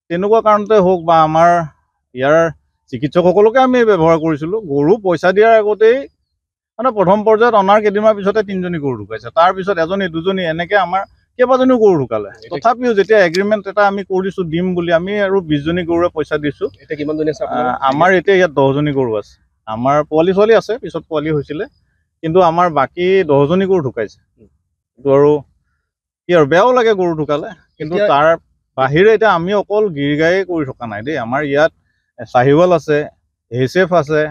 তেনেকুৱা কাৰণতে হওক বা আমাৰ ইয়াৰ চিকিৎসকসকলকে আমি ব্যৱহাৰ কৰিছিলোঁ। গৰু পইচা দিয়াৰ আগতেই মানে প্ৰথম পৰ্যায়ত অনাৰ কেইদিনমানৰ পিছতে 3জনী গৰু ঢুকাইছে, তাৰপিছত এজনী দুজনী এনেকৈ আমাৰ কেইবাজনীও গৰু ঢুকালে। তথাপিও যেতিয়া এগ্ৰিমেণ্ট এটা আমি কৰিছোঁ দিম বুলি, আমি আৰু 20জনী গৰুৰে পইচা দিছোঁ। আমাৰ এতিয়া ইয়াত 10জনী গৰু আছে। আমাৰ পোৱালি ছোৱালী আছে, পিছত পোৱালি হৈছিলে, কিন্তু আমাৰ বাকী 10জনী গৰু ঢুকাইছে। এইটো আৰু কি আৰু বেয়াও লাগে গৰু ঢুকালে, কিন্তু তাৰ বাহিৰে এতিয়া আমি অকল গিৰ গায়ে কৰি থকা নাই দেই। আমাৰ ইয়াত চাহিৱাল আছে, HF আছে,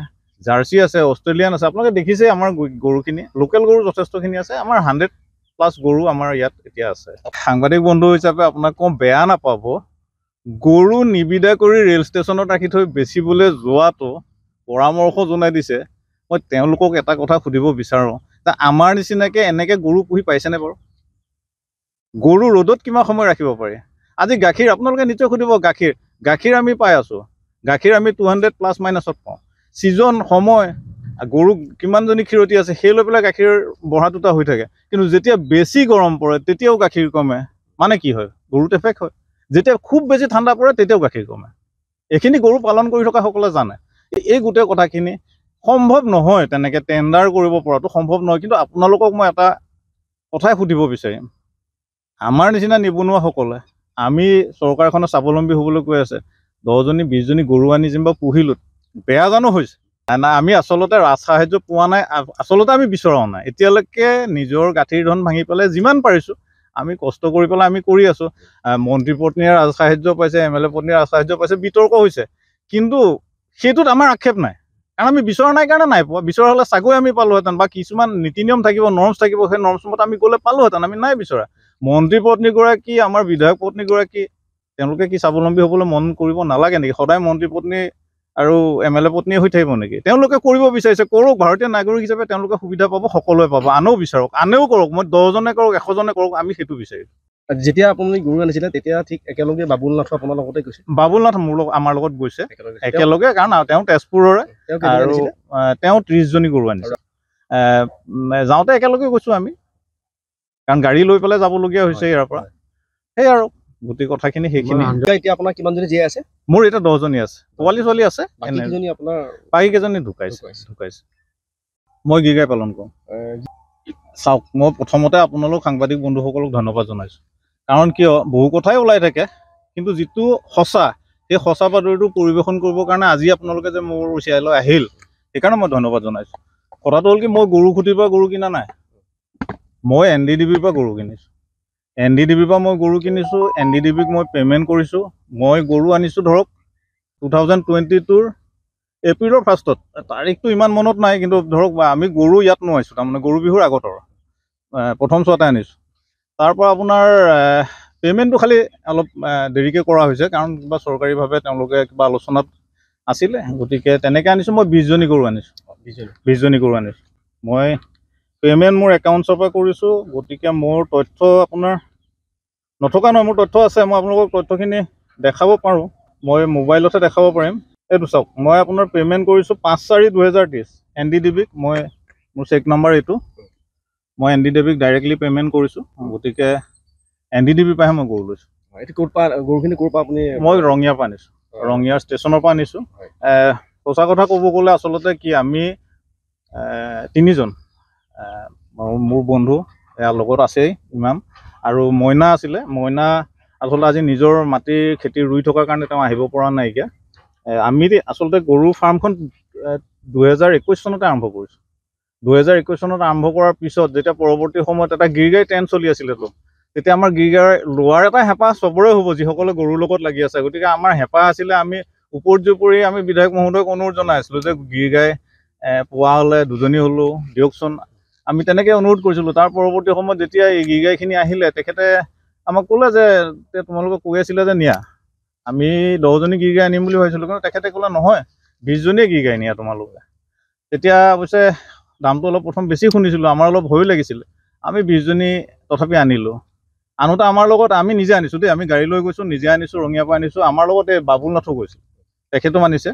জাৰ্চি আছে, অষ্ট্ৰেলিয়ান আছে। আপোনালোকে দেখিছে আমাৰ গৰুখিনি, লোকেল গৰু যথেষ্টখিনি আছে। আমাৰ 100+ গৰু আমাৰ ইয়াত এতিয়া আছে। সাংবাদিক বন্ধু হিচাপে আপোনাক কওঁ, বেয়া নাপাব, গৰু নিবিদা কৰি ৰেল ষ্টেচনত ৰাখি থৈ বেচিবলৈ যোৱাটো পৰামৰ্শ জনাই দিছে। মই তেওঁলোকক এটা কথা সুধিব বিচাৰোঁ, আমাৰ নিচিনাকৈ এনেকৈ গৰু পুহি পাইছেনে বাৰু? গৰু ৰ'দত কিমান সময় ৰাখিব পাৰি? আজি গাখীৰ আপোনালোকে নিশ্চয় সুধিব, গাখীৰ আমি পাই আছোঁ, গাখীৰ আমি 200± পাওঁ। ছিজন সময় গৰু কিমানজনী ক্ষীৰতী আছে সেই লৈ পেলাই গাখীৰ বঢ়া টুটা হৈ থাকে। কিন্তু যেতিয়া বেছি গৰম পৰে তেতিয়াও গাখীৰ কমে। মানে কি হয়? গৰুত এফেক্ট হয়। যেতিয়া খুব বেছি ঠাণ্ডা পৰে তেতিয়াও গাখীৰ কমে। এইখিনি গৰু পালন কৰি থকা সকলে জানে। এই গোটেই কথাখিনি সম্ভৱ নহয়, তেনেকৈ টেণ্ডাৰ কৰিব পৰাটো সম্ভৱ নহয়। কিন্তু আপোনালোকক মই এটা কথাই সুধিব বিচাৰিম, আমাৰ নিচিনা নিবনুৱাসকলে, আমি চৰকাৰখনে স্বাৱলম্বী হ'বলৈ কৈ আছে, 10জনী 20জনী গৰু আনি যেনিবা পুহিলোঁ, বেয়া জানো হৈছে? নাই, আমি আচলতে ৰাজ সাহায্য পোৱা নাই, আচলতে আমি বিচৰাও নাই। এতিয়ালৈকে নিজৰ গাঁঠিৰ ধন ভাঙি পেলাই যিমান পাৰিছোঁ আমি কষ্ট কৰি পেলাই আমি কৰি আছোঁ। মন্ত্ৰী পত্নীয়ে ৰাজ সাহায্য পাইছে, MLA পত্নীয়ে ৰাজ সাহায্য পাইছে, বিতৰ্ক হৈছে, কিন্তু সেইটোত আমাৰ আক্ষেপ নাই, কাৰণ আমি বিচৰা নাই কাৰণে নাই পোৱা। বিচৰা হ'লে চাগৈ আমি পালোহেঁতেন, বা কিছুমান নীতি নিয়ম থাকিব, নৰ্মছ থাকিব, সেই নৰ্মছমতে আমি গ'লে পালোহেঁতেন। আমি নাই বিচৰা। মন্ত্ৰী পত্নীগৰাকী, আমাৰ বিধায়ক পত্নীগৰাকী, তেওঁলোকে কি স্বাৱলম্বী হ'বলৈ মন কৰিব নালাগে নেকি? সদায় মন্ত্ৰী পত্নী আৰু MLA পত্নীয়ে হৈ থাকিব নেকি? তেওঁলোকে কৰিব বিচাৰিছে, কৰক। ভাৰতীয় নাগৰিক হিচাপে তেওঁলোকে সুবিধা পাব, সকলোৱে পাব। আনেও বিচাৰক, আনেও কৰক। মই 10জনে কৰক, 100জনে কৰক, আমি সেইটো বিচাৰিছোঁ। যেতিয়া আপুনি গৰু আনিছিলে তেতিয়া ঠিক একেলগে বাবুল নাথো আপোনাৰ লগতে গৈছে? বাবুল নাথ আমাৰ লগত গৈছে একেলগে, কাৰণ তেওঁ তেজপুৰৰে, আৰু তেওঁ 30জনী গৰু আনিছে। যাওঁতে একেলগে গৈছোঁ আমি, কাৰণ গাড়ী লৈ পেলাই যাবলগীয়া হৈছে ইয়াৰ পৰা। সেই আৰু গোটেই কথাখিনি সেইখিনি। এতিয়া আপোনাৰ কিমানজনী জীয়াই আছে? মোৰ এতিয়া 10জনী আছে, পোৱালি ছোৱালী আছে। বাকীকেইজনী ঢুকাইছে। মই গিৰ গাই পালন কৰোঁ। চাওক, মই প্ৰথমতে আপোনালোক সাংবাদিক বন্ধুসকলক ধন্যবাদ জনাইছোঁ, কাৰণ কিয়, বহু কথাই ওলাই থাকে, কিন্তু যিটো সঁচা, সেই সঁচা বাতৰিটো পৰিৱেশন কৰিবৰ কাৰণে আজি আপোনালোকে যে মোৰ ওচৰলৈ আহিল, সেইকাৰণে মই ধন্যবাদ জনাইছোঁ। কথাটো হ'ল কি, মই গৰু খুটিৰ পৰা গৰু কিনা নাই, মই NDDBৰ পৰা গৰু কিনিছোঁ। NDDBৰ পৰা মই গৰু কিনিছোঁ, NDDBক মই পে'মেণ্ট কৰিছোঁ। মই গৰু আনিছোঁ ধৰক 2022ৰ এপ্ৰিলৰ 1st, তাৰিখটো ইমান মনত নাই, কিন্তু ধৰক আমি গৰু ইয়াত নোৱাইছোঁ, তাৰমানে গৰু বিহুৰ আগতৰ প্ৰথম চোৱাতে আনিছোঁ। তাৰ পৰা আপোনাৰ পে'মেণ্টটো খালি অলপ দেৰিকৈ কৰা হৈছে, কাৰণ কিবা চৰকাৰীভাৱে তেওঁলোকে কিবা আলোচনাত আছিলে, গতিকে তেনেকৈ আনিছোঁ। মই 20জনী গৰু আনিছোঁ, 20জনী গৰু আনিছোঁ। মই পে'মেণ্ট মোৰ একাউণ্টছৰ পৰা কৰিছোঁ, গতিকে মোৰ তথ্য আপোনাৰ নথকা নহয়, মোৰ তথ্য আছে। মই আপোনালোকক তথ্যখিনি দেখাব পাৰোঁ, মই মোবাইলতে দেখাব পাৰিম। এইটো চাওক, মই আপোনাৰ পে'মেণ্ট কৰিছোঁ 5/4/2023 NDDBক। মোৰ চেক নাম্বাৰ এইটো, মই NDDBক ডাইৰেক্টলি পে'মেণ্ট কৰিছোঁ। গতিকে NDDBৰ পৰাহে মই গৰু লৈছোঁ। গৰুখিনি ক'ৰ পৰা আপুনি? মই ৰঙিয়াৰ পৰা আনিছোঁ, ৰঙিয়াৰ ষ্টেচনৰ পৰা আনিছোঁ। সঁচা কথা ক'ব গ'লে আচলতে কি, আমি 3জন, মোৰ বন্ধু ইয়াৰ লগত আছেই ইমাম, আৰু মইনা আছিলে। মইনা আচলতে আজি নিজৰ মাটিৰ খেতি ৰুই থকাৰ কাৰণে তেওঁ আহিব পৰা নাইকিয়া। আমি আচলতে গৰু ফাৰ্মখন 2021 চনতে আৰম্ভ কৰিছোঁ। 2021 চনত আৰম্ভ কৰাৰ পিছত যেতিয়া পৰৱৰ্তী সময়ত এটা গিৰ গাই ট্ৰেণ্ড চলি আছিলেতো, তেতিয়া আমাৰ গিৰ গাই লোৱাৰ এটা হেঁপাহ চবৰে হ'ব, যিসকলে গৰুৰ লগত লাগি আছে। গতিকে আমাৰ হেঁপাহ আছিলে, আমি উপৰ্যুপৰি আমি বিধায়ক মহোদয়ক অনুৰোধ জনাই আছিলোঁ যে গিৰ গাই পোৱা হ'লে 2জনী হ'লেও দিয়কচোন, আমি তেনেকৈ অনুৰোধ কৰিছিলোঁ। তাৰ পৰৱৰ্তী সময়ত যেতিয়া এই গিৰ গাইখিনি আহিলে, তেখেতে আমাক ক'লে যে তোমালোকে কৈ আছিলে যে নিয়া, আমি 10জনী গিৰ গাই আনিম বুলি ভাবিছিলোঁ, কিন্তু তেখেতে ক'লে নহয়, 20জনীয়ে গিৰ গাই নিয়া তোমালোকে। তেতিয়া অৱশ্যে দামটো অলপ প্ৰথম বেছি শুনিছিলোঁ, আমাৰ অলপ ভয়ো লাগিছিলে। আমি 20জনী তথাপি আনিলোঁ। আনোতে আমাৰ লগত, আমি নিজে আনিছোঁ দেই, আমি গাড়ী লৈ গৈছোঁ, নিজে আনিছোঁ, ৰঙিয়াৰ পৰা আনিছোঁ। আমাৰ লগত এই বাবুল নাথো গৈছিল, তেখেতো আনিছে,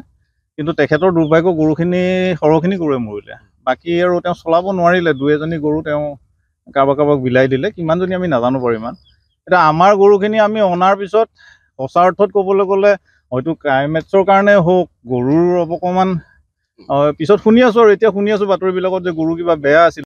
কিন্তু তেখেতৰ দুৰ্ভাগ্য, গৰুখিনি সৰহখিনি গৰুৱে মৰিলে। বাকী আৰু তেওঁ চলাব নোৱাৰিলে, 2-এজনী গৰু তেওঁ কাৰোবাক বিলাই দিলে, কিমানজনী আমি নাজানো বাৰু ইমান। এতিয়া আমাৰ গৰুখিনি আমি অনাৰ পিছত সঁচা অৰ্থত ক'বলৈ গ'লে হয়তো ক্লাইমেটছৰ কাৰণে হওক গৰুৰ অকণমান পিছত শুনি আছোঁ আৰু এতিয়া শুনি আছোঁ বাতৰিবিলাকত যে গৰু কিবা বেয়া আছিল